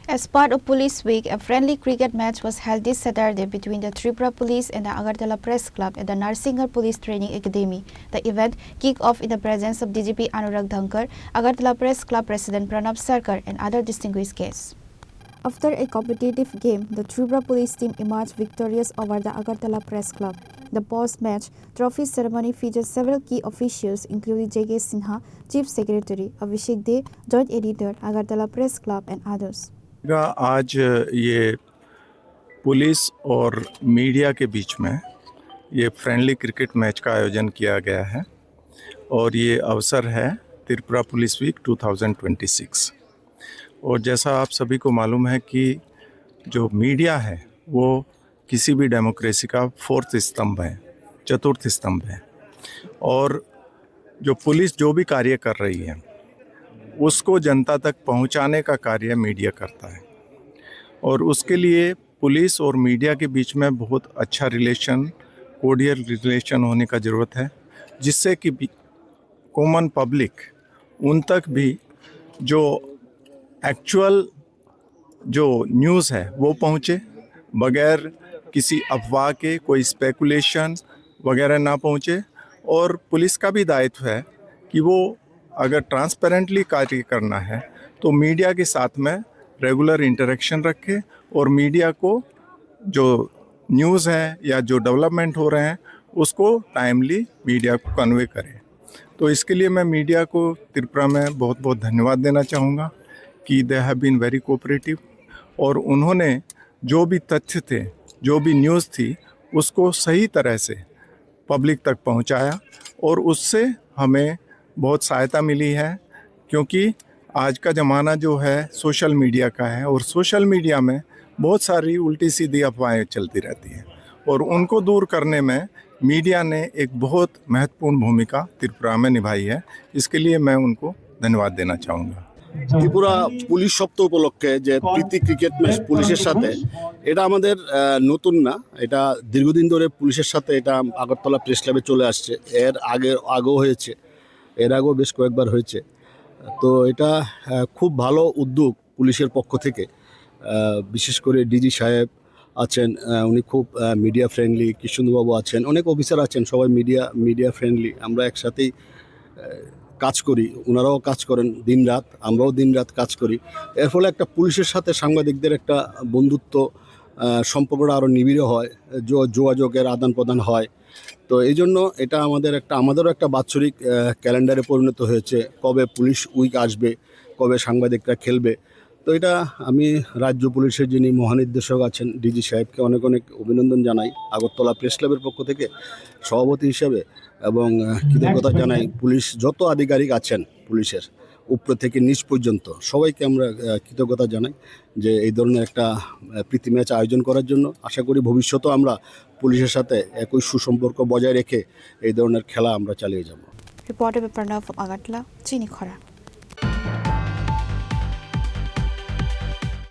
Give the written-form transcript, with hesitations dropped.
As part of Police Week, a friendly cricket match was held this Saturday between the Tripura Police and the Agartala Press Club at the Narsingar Police Training Academy. The event kicked off in the presence of DGP Anurag Dhankar, Agartala Press Club President Pranab Sarkar and other distinguished guests. After a competitive game, the Tripura Police team emerged victorious over the Agartala Press Club. The post-match trophy ceremony featured several key officials including J.K. Sinha, Chief Secretary, Abhishek De, Joint Editor, Agartala Press Club and others. आज ये police और media के बीच में ये friendly cricket match का आयोजन किया गया है और ये अवसर है त्रिपुरा पुलिस वीक 2026। और जैसा आप सभी को मालूम है कि जो मीडिया है वो किसी भी डेमोक्रेसी का फोर्थ स्तंभ है, चतुर्थ स्तंभ है। और जो पुलिस जो भी कार्य कर रही है उसको जनता तक पहुंचाने का कार्य मीडिया करता है और उसके लिए पुलिस और मीडिया के बीच में बहुत अच्छा रिलेशन, कोर्डियल रिलेशन होने का ज़रूरत है, जिससे कि कॉमन पब्लिक उन तक भी जो एक्चुअल जो न्यूज़ है वो पहुँचे, बगैर किसी अफवाह के कोई स्पेकुलेशन वगैरह ना पहुँचे। और पुलिस का भी दायित्व है कि वो अगर ट्रांसपेरेंटली कार्य करना है तो मीडिया के साथ में रेगुलर इंटरेक्शन रखे और मीडिया को जो न्यूज़ है या जो डेवलपमेंट हो रहे हैं उसको टाइमली मीडिया को कन्वे करें। तो इसके लिए मैं मीडिया को त्रिपुरा में बहुत बहुत धन्यवाद देना चाहूँगा कि they have been very cooperative और उन्होंने जो भी तथ्य थे, जो भी न्यूज़ थी उसको सही तरह से पब्लिक तक पहुँचाया और उससे हमें बहुत सहायता मिली है, क्योंकि आज का ज़माना जो है सोशल मीडिया का है और सोशल मीडिया में बहुत सारी उल्टी सीधी अफवाहें चलती रहती हैं और उनको दूर करने में मीडिया ने एक बहुत महत्वपूर्ण भूमिका त्रिपुरा में निभाई है। इसके लिए मैं उनको धन्यवाद देना चाहूँगा। ত্রিপুরা পুলিশ সপ্তাহ উপলক্ষে যে প্রীতি ক্রিকেট ম্যাচ পুলিশের সাথে, এটা আমাদের নতুন না, এটা দীর্ঘদিন ধরে পুলিশের সাথে এটা আগরতলা প্রেস ক্লাবে চলে আসছে। এর আগেও হয়েছে, এর আগেও বেশ কয়েকবার হয়েছে। তো এটা খুব ভালো উদ্যোগ পুলিশের পক্ষ থেকে। বিশেষ করে ডিজি সাহেব আছেন, উনি খুব মিডিয়া ফ্রেন্ডলি, কৃষ্ণবাবু আছেন, অনেক অফিসার আছেন, সবাই মিডিয়া ফ্রেন্ডলি। আমরা একসাথেই কাজ করি, ওনারাও কাজ করেন দিনরাত, আমরাও দিনরাত কাজ করি। এর ফলে একটা পুলিশের সাথে সাংবাদিকদের একটা বন্ধুত্ব সম্পর্কটা আরও নিবিড় হয়, যোগাযোগের আদান প্রদান হয়। তো এই জন্য এটা আমাদেরও একটা বাৎসরিক ক্যালেন্ডারে পরিণত হয়েছে, কবে পুলিশ উইক আসবে, কবে সাংবাদিকরা খেলবে। তো এটা আমি রাজ্য পুলিশের যিনি মহানির্দেশক আছেন ডিজি সাহেবকে অনেক অনেক অভিনন্দন জানাই আগরতলা প্রেস ক্লাবের পক্ষ থেকে সভাপতি হিসেবে, এবং কৃতজ্ঞতা জানাই পুলিশ যত আধিকারিক আছেন পুলিশের উপর থেকে নিচ পর্যন্ত সবাইকে আমরা কৃতজ্ঞতা জানাই যে এই ধরনের একটা প্রীতি ম্যাচ আয়োজন করার জন্য। আশা করি ভবিষ্যতেও আমরা পুলিশের সাথে একই সুসম্পর্ক বজায় রেখে এই ধরনের খেলা আমরা চালিয়ে যাব। Reported by Pranav from Agartala, Chini Khora.